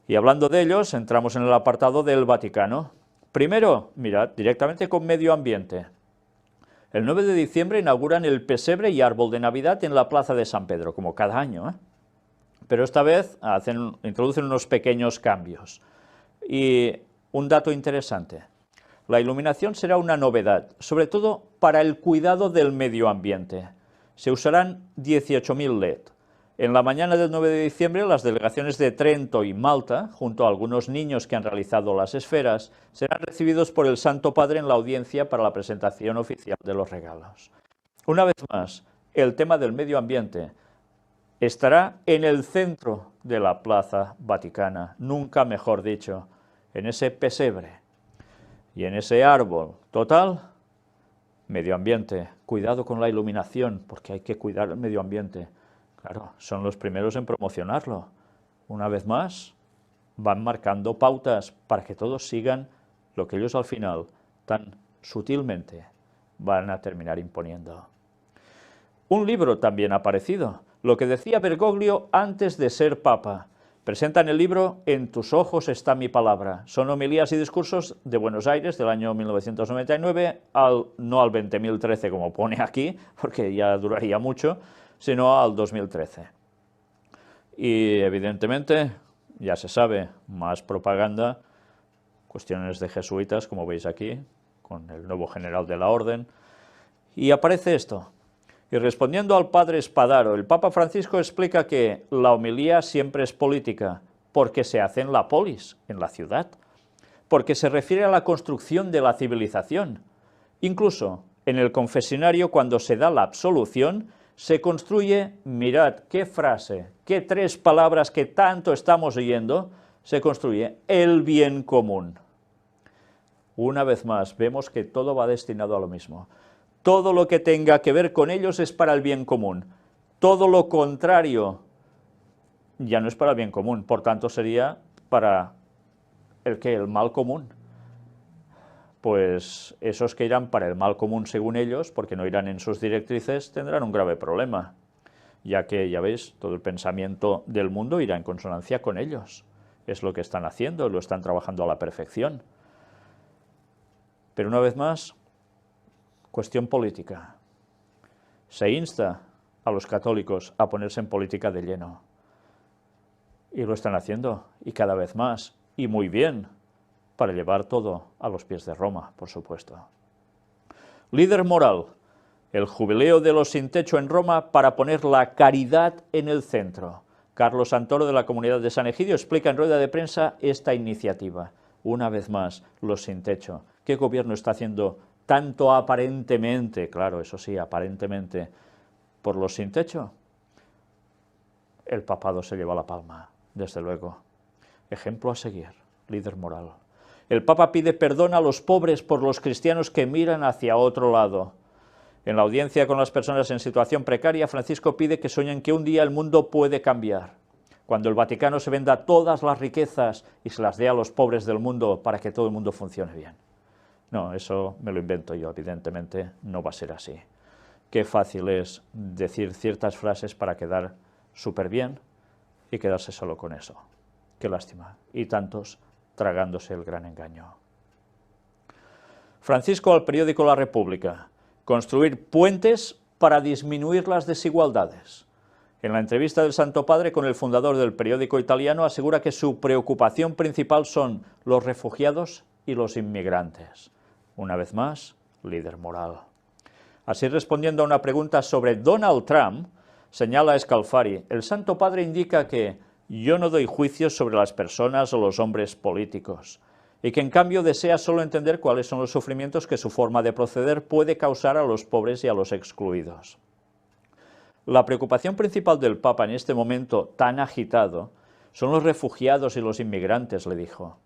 Y hablando de ellos, entramos en el apartado del Vaticano. Primero, mirad, directamente con medio ambiente. El 9 de diciembre inauguran el pesebre y árbol de Navidad en la Plaza de San Pedro, como cada año, ¿eh? Pero esta vez introducen unos pequeños cambios. Y un dato interesante, la iluminación será una novedad, sobre todo para el cuidado del medio ambiente. Se usarán 18.000 LED. En la mañana del 9 de diciembre, las delegaciones de Trento y Malta, junto a algunos niños que han realizado las esferas, serán recibidos por el Santo Padre en la audiencia para la presentación oficial de los regalos. Una vez más, el tema del medio ambiente estará en el centro de la Plaza Vaticana, nunca mejor dicho, en ese pesebre y en ese árbol. Total, medio ambiente, cuidado con la iluminación, porque hay que cuidar el medio ambiente. Claro, son los primeros en promocionarlo. Una vez más, van marcando pautas para que todos sigan lo que ellos al final, tan sutilmente, van a terminar imponiendo. Un libro también ha aparecido, lo que decía Bergoglio antes de ser papa. Presentan el libro En tus ojos está mi palabra. Son homilías y discursos de Buenos Aires del año 1999, no al 20.013 como pone aquí, porque ya duraría mucho, sino al 2013. Y evidentemente, ya se sabe, más propaganda, cuestiones de jesuitas, como veis aquí, con el nuevo general de la orden, y aparece esto. Y respondiendo al padre Spadaro, el Papa Francisco explica que la homilía siempre es política, porque se hace en la polis, en la ciudad, porque se refiere a la construcción de la civilización. Incluso en el confesionario, cuando se da la absolución, se construye, mirad qué frase, qué tres palabras que tanto estamos oyendo, se construye el bien común. Una vez más, vemos que todo va destinado a lo mismo. Todo lo que tenga que ver con ellos es para el bien común. Todo lo contrario ya no es para el bien común, por tanto sería para el mal común. Pues esos que irán para el mal común según ellos, porque no irán en sus directrices, tendrán un grave problema, ya que, ya veis, todo el pensamiento del mundo irá en consonancia con ellos. Es lo que están haciendo, lo están trabajando a la perfección. Pero una vez más, cuestión política. Se insta a los católicos a ponerse en política de lleno. Y lo están haciendo, y cada vez más, y muy bien, para llevar todo a los pies de Roma, por supuesto. Líder moral, el jubileo de los sin techo en Roma para poner la caridad en el centro. Carlos Santoro, de la Comunidad de San Egidio, explica en rueda de prensa esta iniciativa. Una vez más, los sin techo. ¿Qué gobierno está haciendo tanto aparentemente, claro, eso sí, aparentemente, por los sin techo? El papado se lleva la palma, desde luego. Ejemplo a seguir, líder moral. El Papa pide perdón a los pobres por los cristianos que miran hacia otro lado. En la audiencia con las personas en situación precaria, Francisco pide que sueñen que un día el mundo puede cambiar, cuando el Vaticano se venda todas las riquezas y se las dé a los pobres del mundo para que todo el mundo funcione bien. No, eso me lo invento yo, evidentemente no va a ser así. Qué fácil es decir ciertas frases para quedar súper bien y quedarse solo con eso. Qué lástima. Y tantos tragándose el gran engaño. Francisco al periódico La República. Construir puentes para disminuir las desigualdades. En la entrevista del Santo Padre con el fundador del periódico italiano asegura que su preocupación principal son los refugiados y los inmigrantes. Una vez más, líder moral. Así, respondiendo a una pregunta sobre Donald Trump, señala Scalfari, el Santo Padre indica que yo no doy juicios sobre las personas o los hombres políticos, y que en cambio desea solo entender cuáles son los sufrimientos que su forma de proceder puede causar a los pobres y a los excluidos. La preocupación principal del Papa en este momento tan agitado son los refugiados y los inmigrantes, le dijo.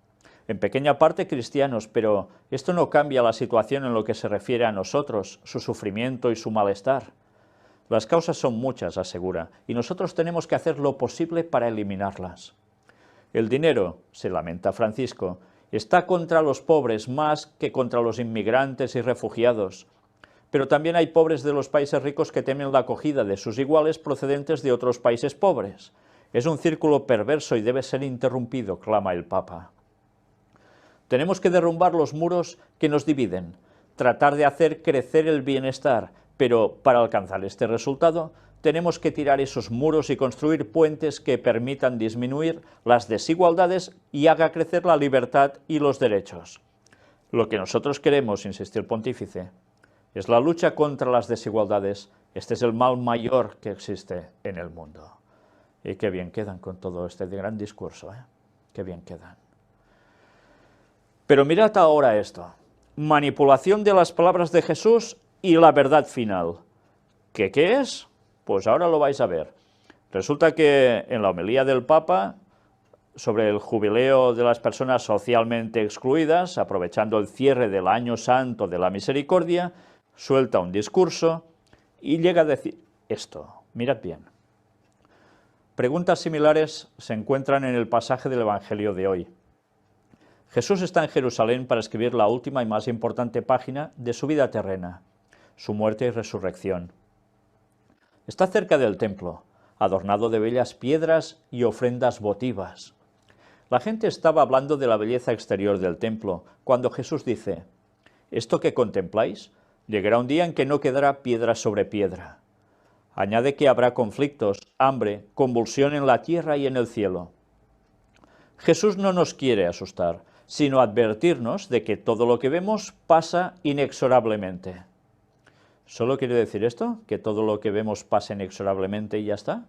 En pequeña parte cristianos, pero esto no cambia la situación en lo que se refiere a nosotros, su sufrimiento y su malestar. Las causas son muchas, asegura, y nosotros tenemos que hacer lo posible para eliminarlas. El dinero, se lamenta Francisco, está contra los pobres más que contra los inmigrantes y refugiados, pero también hay pobres de los países ricos que temen la acogida de sus iguales procedentes de otros países pobres. Es un círculo perverso y debe ser interrumpido, clama el Papa. Tenemos que derrumbar los muros que nos dividen, tratar de hacer crecer el bienestar, pero para alcanzar este resultado tenemos que tirar esos muros y construir puentes que permitan disminuir las desigualdades y haga crecer la libertad y los derechos. Lo que nosotros queremos, insistió el pontífice, es la lucha contra las desigualdades. Este es el mal mayor que existe en el mundo. Y qué bien quedan con todo este gran discurso, ¿eh? Qué bien quedan. Pero mirad ahora esto, manipulación de las palabras de Jesús y la verdad final. ¿Qué es? Pues ahora lo vais a ver. Resulta que en la homilía del Papa sobre el jubileo de las personas socialmente excluidas, aprovechando el cierre del Año Santo de la Misericordia, suelta un discurso y llega a decir esto, mirad bien. Preguntas similares se encuentran en el pasaje del Evangelio de hoy. Jesús está en Jerusalén para escribir la última y más importante página de su vida terrena, su muerte y resurrección. Está cerca del templo, adornado de bellas piedras y ofrendas votivas. La gente estaba hablando de la belleza exterior del templo, cuando Jesús dice, «Esto que contempláis, llegará un día en que no quedará piedra sobre piedra». Añade que habrá conflictos, hambre, convulsión en la tierra y en el cielo. Jesús no nos quiere asustar, sino advertirnos de que todo lo que vemos pasa inexorablemente. ¿Solo quiere decir esto? ¿Que todo lo que vemos pasa inexorablemente y ya está?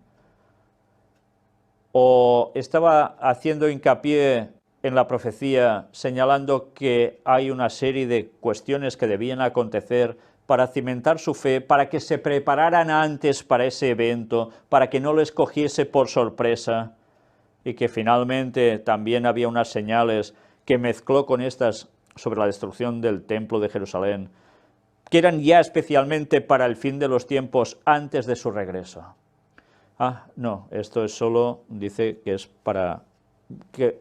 ¿O estaba haciendo hincapié en la profecía señalando que hay una serie de cuestiones que debían acontecer para cimentar su fe, para que se prepararan antes para ese evento, para que no les cogiese por sorpresa, y que finalmente también había unas señales que mezcló con estas sobre la destrucción del templo de Jerusalén, que eran ya especialmente para el fin de los tiempos antes de su regreso? No, esto es solo, dice que es para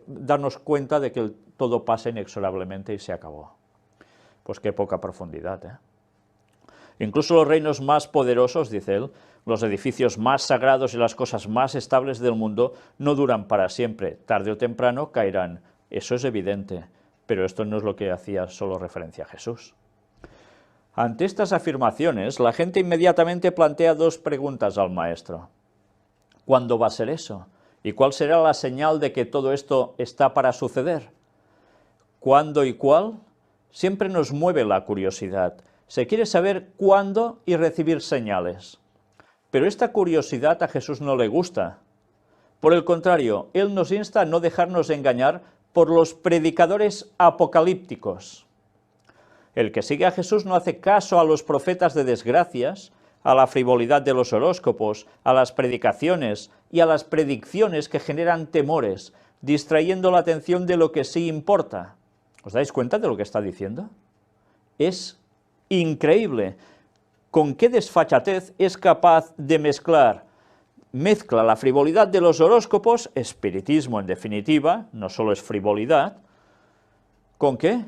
darnos cuenta de que todo pasa inexorablemente y se acabó. Pues qué poca profundidad, ¿eh? Incluso los reinos más poderosos, dice él, los edificios más sagrados y las cosas más estables del mundo no duran para siempre, tarde o temprano caerán. Eso es evidente, pero esto no es lo que hacía solo referencia a Jesús. Ante estas afirmaciones, la gente inmediatamente plantea dos preguntas al maestro. ¿Cuándo va a ser eso? ¿Y cuál será la señal de que todo esto está para suceder? ¿Cuándo y cuál? Siempre nos mueve la curiosidad. Se quiere saber cuándo y recibir señales. Pero esta curiosidad a Jesús no le gusta. Por el contrario, Él nos insta a no dejarnos engañar por los predicadores apocalípticos. El que sigue a Jesús no hace caso a los profetas de desgracias, a la frivolidad de los horóscopos, a las predicaciones y a las predicciones que generan temores, distrayendo la atención de lo que sí importa. ¿Os dais cuenta de lo que está diciendo? Es increíble con qué desfachatez es capaz de mezcla la frivolidad de los horóscopos, espiritismo en definitiva, no solo es frivolidad, ¿con qué?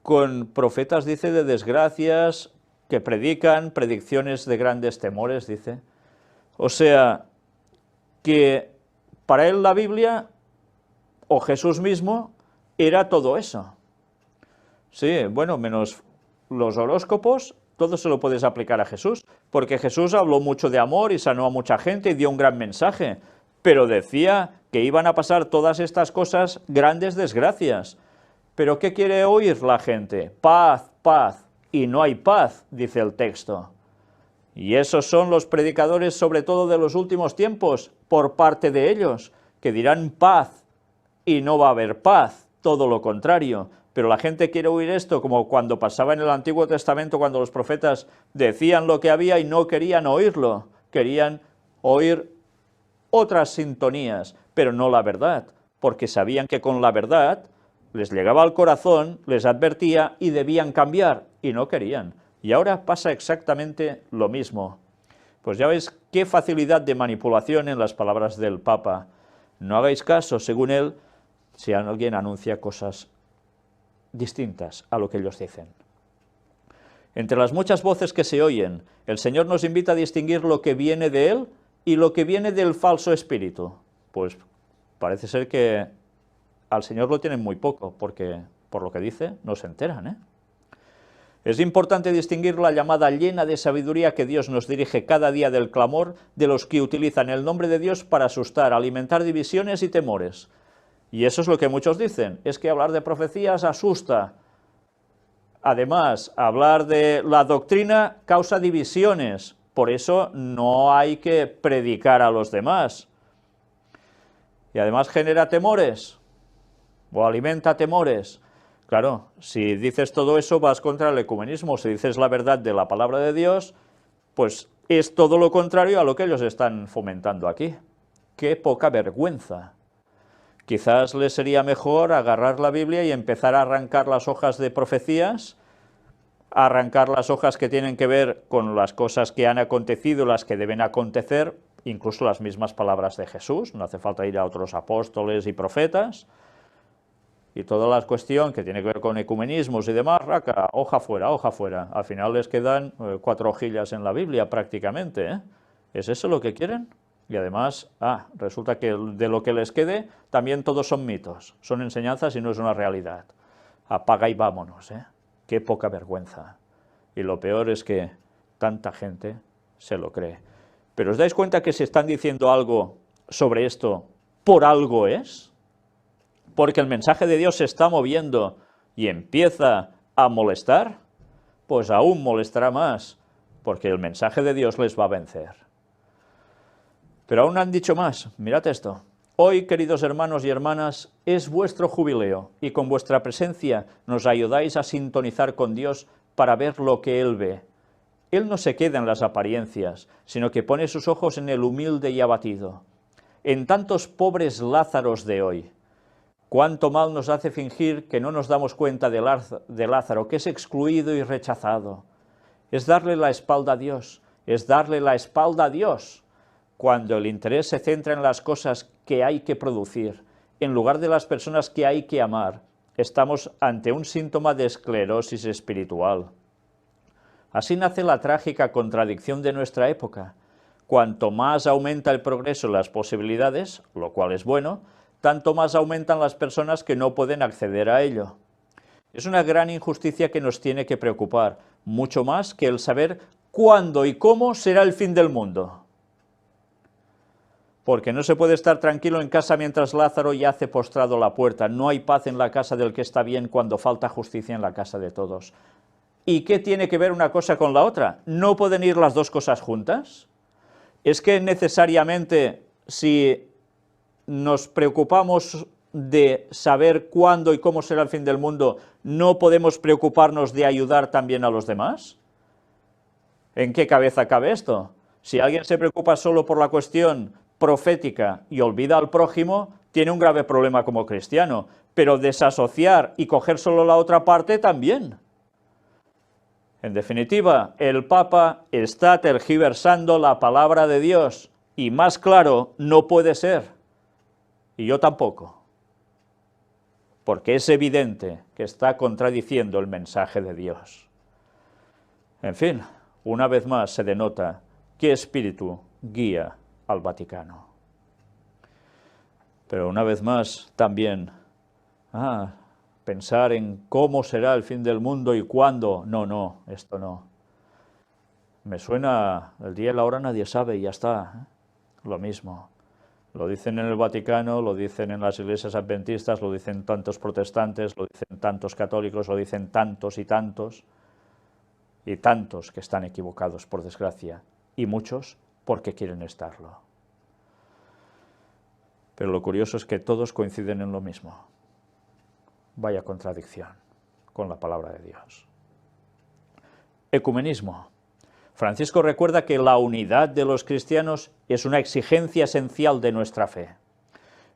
Con profetas, dice, de desgracias, que predican predicciones de grandes temores, dice. O sea, que para él la Biblia, o Jesús mismo, era todo eso. Sí, bueno, menos los horóscopos, todo se lo puedes aplicar a Jesús, porque Jesús habló mucho de amor y sanó a mucha gente y dio un gran mensaje, pero decía que iban a pasar todas estas cosas, grandes desgracias. ¿Pero qué quiere oír la gente? Paz, paz. Y no hay paz, dice el texto. Y esos son los predicadores, sobre todo de los últimos tiempos, por parte de ellos, que dirán paz, y no va a haber paz, todo lo contrario. Pero la gente quiere oír esto, como cuando pasaba en el Antiguo Testamento, cuando los profetas decían lo que había y no querían oírlo, querían oír otras sintonías, pero no la verdad, porque sabían que con la verdad les llegaba al corazón, les advertía y debían cambiar, y no querían. Y ahora pasa exactamente lo mismo. Pues ya veis qué facilidad de manipulación en las palabras del Papa. No hagáis caso, según él, si alguien anuncia cosas distintas a lo que ellos dicen. Entre las muchas voces que se oyen, el Señor nos invita a distinguir lo que viene de Él y lo que viene del falso espíritu. Pues parece ser que al Señor lo tienen muy poco, porque por lo que dice no se enteran, ¿eh? Es importante distinguir la llamada llena de sabiduría que Dios nos dirige cada día del clamor de los que utilizan el nombre de Dios para asustar, alimentar divisiones y temores. Y eso es lo que muchos dicen, es que hablar de profecías asusta. Además, hablar de la doctrina causa divisiones, por eso no hay que predicar a los demás. Y además genera temores, o alimenta temores. Claro, si dices todo eso vas contra el ecumenismo, si dices la verdad de la palabra de Dios, pues es todo lo contrario a lo que ellos están fomentando aquí. ¡Qué poca vergüenza! Quizás les sería mejor agarrar la Biblia y empezar a arrancar las hojas de profecías, arrancar las hojas que tienen que ver con las cosas que han acontecido, las que deben acontecer, incluso las mismas palabras de Jesús, no hace falta ir a otros apóstoles y profetas, y toda la cuestión que tiene que ver con ecumenismos y demás, raca, hoja fuera, hoja fuera. Al final les quedan 4 hojillas en la Biblia prácticamente, ¿eh? ¿Es eso lo que quieren? Y además, resulta que de lo que les quede, también todos son mitos, son enseñanzas y no es una realidad. Apaga y vámonos, ¿eh? Qué poca vergüenza. Y lo peor es que tanta gente se lo cree. ¿Pero os dais cuenta que se están diciendo algo sobre esto por algo es? Porque el mensaje de Dios se está moviendo y empieza a molestar, pues aún molestará más, porque el mensaje de Dios les va a vencer. Pero aún han dicho más, mirad esto. Hoy, queridos hermanos y hermanas, es vuestro jubileo, y con vuestra presencia nos ayudáis a sintonizar con Dios para ver lo que Él ve. Él no se queda en las apariencias, sino que pone sus ojos en el humilde y abatido, en tantos pobres Lázaros de hoy. Cuánto mal nos hace fingir que no nos damos cuenta de Lázaro, que es excluido y rechazado. Es darle la espalda a Dios, es darle la espalda a Dios, cuando el interés se centra en las cosas que hay que producir, en lugar de las personas que hay que amar. Estamos ante un síntoma de esclerosis espiritual. Así nace la trágica contradicción de nuestra época. Cuanto más aumenta el progreso y las posibilidades, lo cual es bueno, tanto más aumentan las personas que no pueden acceder a ello. Es una gran injusticia que nos tiene que preocupar, mucho más que el saber cuándo y cómo será el fin del mundo. Porque no se puede estar tranquilo en casa mientras Lázaro yace postrado a la puerta. No hay paz en la casa del que está bien cuando falta justicia en la casa de todos. ¿Y qué tiene que ver una cosa con la otra? ¿No pueden ir las dos cosas juntas? ¿Es que necesariamente si nos preocupamos de saber cuándo y cómo será el fin del mundo, no podemos preocuparnos de ayudar también a los demás? ¿En qué cabeza cabe esto? Si alguien se preocupa solo por la cuestión profética y olvida al prójimo, tiene un grave problema como cristiano, pero desasociar y coger solo la otra parte también. En definitiva, el Papa está tergiversando la palabra de Dios, y más claro no puede ser. Y yo tampoco, porque es evidente que está contradiciendo el mensaje de Dios. En fin, una vez más se denota qué espíritu guía al Vaticano. Pero una vez más también, pensar en cómo será el fin del mundo y cuándo, no, esto no. Me suena el día y la hora nadie sabe y ya está, lo mismo. Lo dicen en el Vaticano, lo dicen en las iglesias adventistas, lo dicen tantos protestantes, lo dicen tantos católicos, lo dicen tantos y tantos que están equivocados, por desgracia, y muchos porque quieren estarlo. Pero lo curioso es que todos coinciden en lo mismo. Vaya contradicción con la palabra de Dios. Ecumenismo. Francisco recuerda que la unidad de los cristianos es una exigencia esencial de nuestra fe.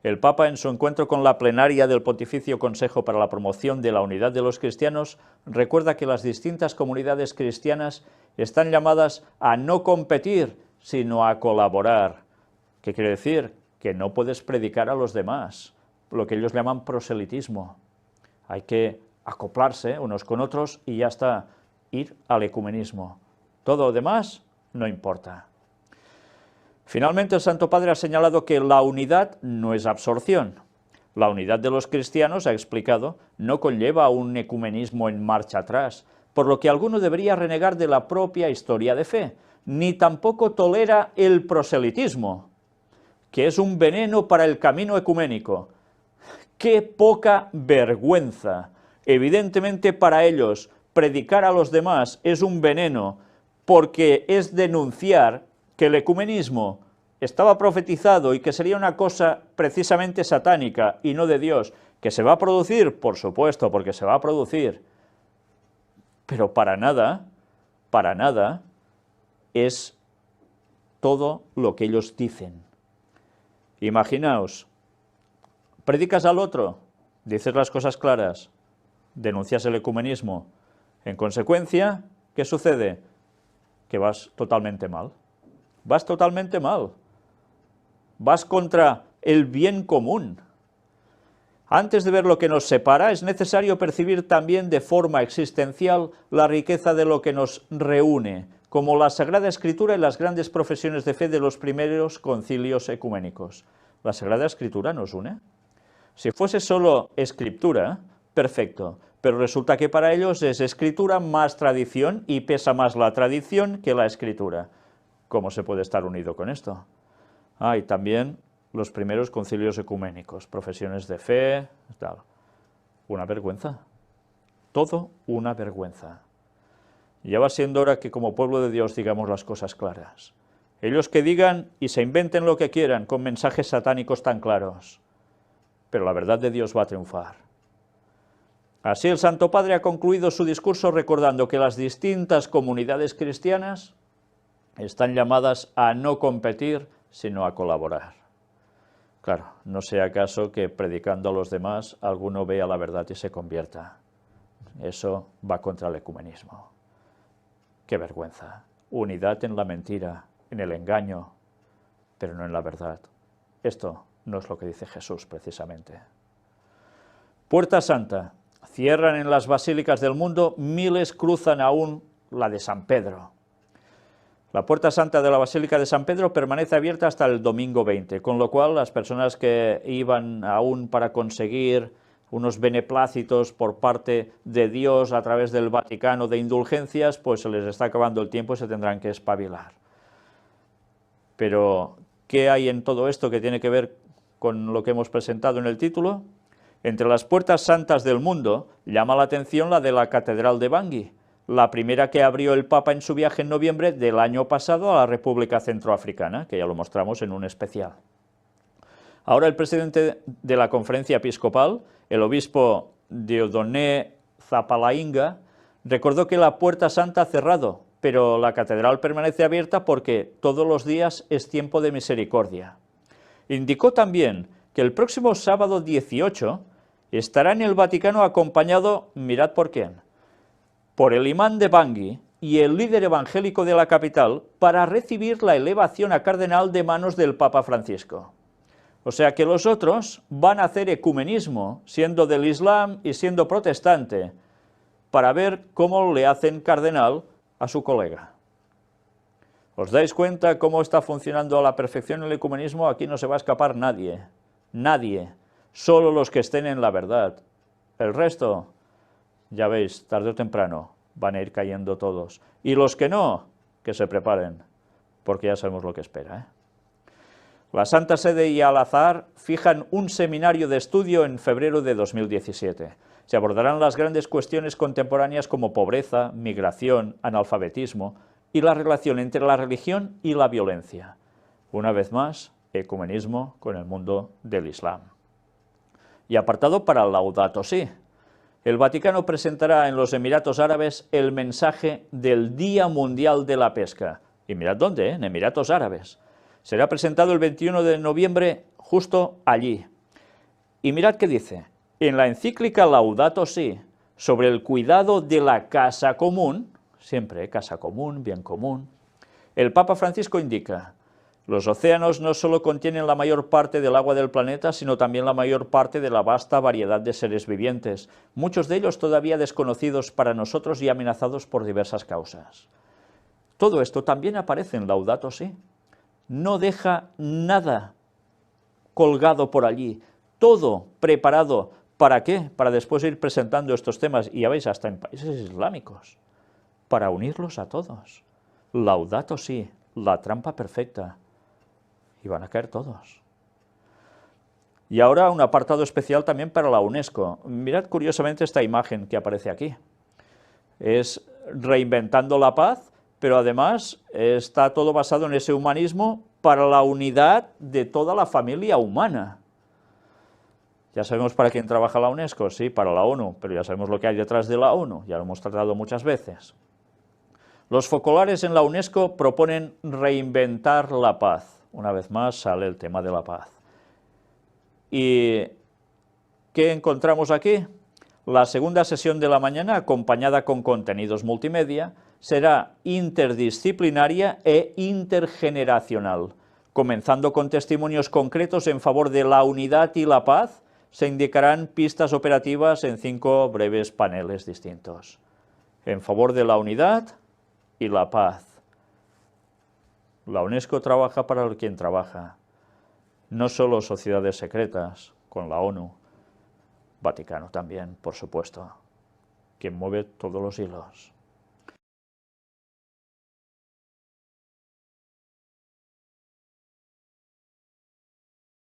El Papa, en su encuentro con la plenaria del Pontificio Consejo para la Promoción de la Unidad de los Cristianos, recuerda que las distintas comunidades cristianas están llamadas a no competir, sino a colaborar. ¿Qué quiere decir? Que no puedes predicar a los demás, lo que ellos llaman proselitismo. Hay que acoplarse unos con otros y ya está, ir al ecumenismo. Todo lo demás no importa. Finalmente, el Santo Padre ha señalado que la unidad no es absorción. La unidad de los cristianos, ha explicado, no conlleva un ecumenismo en marcha atrás, por lo que alguno debería renegar de la propia historia de fe, ni tampoco tolera el proselitismo, que es un veneno para el camino ecuménico. ¡Qué poca vergüenza! Evidentemente para ellos predicar a los demás es un veneno, porque es denunciar que el ecumenismo estaba profetizado y que sería una cosa precisamente satánica y no de Dios, que se va a producir, por supuesto, porque se va a producir, pero para nada es todo lo que ellos dicen. Imaginaos, predicas al otro, dices las cosas claras, denuncias el ecumenismo, en consecuencia, ¿qué sucede? Que vas totalmente mal, vas contra el bien común. Antes de ver lo que nos separa, es necesario percibir también de forma existencial la riqueza de lo que nos reúne, como la Sagrada Escritura y las grandes profesiones de fe de los primeros concilios ecuménicos. ¿La Sagrada Escritura nos une? Si fuese solo escritura, perfecto, pero resulta que para ellos es escritura más tradición y pesa más la tradición que la escritura. ¿Cómo se puede estar unido con esto? Y también los primeros concilios ecuménicos, profesiones de fe, tal. Una vergüenza, todo una vergüenza. Ya va siendo hora que como pueblo de Dios digamos las cosas claras. Ellos que digan y se inventen lo que quieran con mensajes satánicos tan claros, pero la verdad de Dios va a triunfar. Así el Santo Padre ha concluido su discurso recordando que las distintas comunidades cristianas están llamadas a no competir, sino a colaborar. Claro, no sea acaso que predicando a los demás alguno vea la verdad y se convierta. Eso va contra el ecumenismo. ¡Qué vergüenza! Unidad en la mentira, en el engaño, pero no en la verdad. Esto no es lo que dice Jesús, precisamente. Puerta Santa. Cierran en las basílicas del mundo, miles cruzan aún la de San Pedro. La Puerta Santa de la Basílica de San Pedro permanece abierta hasta el domingo 20, con lo cual las personas que iban aún para conseguir unos beneplácitos por parte de Dios a través del Vaticano de indulgencias, pues se les está acabando el tiempo y se tendrán que espabilar. Pero, ¿qué hay en todo esto que tiene que ver con lo que hemos presentado en el título? Entre las puertas santas del mundo llama la atención la de la Catedral de Bangui, la primera que abrió el Papa en su viaje en noviembre del año pasado a la República Centroafricana, que ya lo mostramos en un especial. Ahora el presidente de la Conferencia Episcopal, el obispo Dieudonné Zapalainga, recordó que la Puerta Santa ha cerrado, pero la catedral permanece abierta porque todos los días es tiempo de misericordia. Indicó también que el próximo sábado 18 estará en el Vaticano acompañado, mirad por quién, por el imán de Bangui y el líder evangélico de la capital para recibir la elevación a cardenal de manos del Papa Francisco. O sea que los otros van a hacer ecumenismo, siendo del Islam y siendo protestante, para ver cómo le hacen cardenal a su colega. ¿Os dais cuenta cómo está funcionando a la perfección el ecumenismo? Aquí no se va a escapar nadie, nadie, solo los que estén en la verdad. El resto, ya veis, tarde o temprano van a ir cayendo todos. Y los que no, que se preparen, porque ya sabemos lo que espera, La Santa Sede y Al-Azhar fijan un seminario de estudio en febrero de 2017. Se abordarán las grandes cuestiones contemporáneas como pobreza, migración, analfabetismo y la relación entre la religión y la violencia. Una vez más, ecumenismo con el mundo del Islam. Y apartado para Laudato Si. El Vaticano presentará en los Emiratos Árabes el mensaje del Día Mundial de la Pesca. Y mirad dónde, en Emiratos Árabes. Será presentado el 21 de noviembre justo allí. Y mirad qué dice. En la encíclica Laudato Si, sobre el cuidado de la casa común, siempre casa común, bien común, el Papa Francisco indica: los océanos no solo contienen la mayor parte del agua del planeta, sino también la mayor parte de la vasta variedad de seres vivientes, muchos de ellos todavía desconocidos para nosotros y amenazados por diversas causas. Todo esto también aparece en Laudato Si. no deja nada colgado por allí, todo preparado. ¿Para qué? Para después ir presentando estos temas, y ya veis, hasta en países islámicos, para unirlos a todos. Laudato si, la trampa perfecta, y van a caer todos. Y ahora un apartado especial también para la UNESCO. Mirad curiosamente esta imagen que aparece aquí. Es reinventando la paz, pero además está todo basado en ese humanismo para la unidad de toda la familia humana. Ya sabemos para quién trabaja la UNESCO, sí, para la ONU, pero ya sabemos lo que hay detrás de la ONU, ya lo hemos tratado muchas veces. Los focolares en la UNESCO proponen reinventar la paz. Una vez más sale el tema de la paz. ¿Y qué encontramos aquí? La segunda sesión de la mañana, acompañada con contenidos multimedia, será interdisciplinaria e intergeneracional. Comenzando con testimonios concretos en favor de la unidad y la paz, se indicarán pistas operativas en 5 breves paneles distintos. En favor de la unidad y la paz. La UNESCO trabaja para quien trabaja. No solo sociedades secretas, con la ONU, Vaticano también, por supuesto, quien mueve todos los hilos.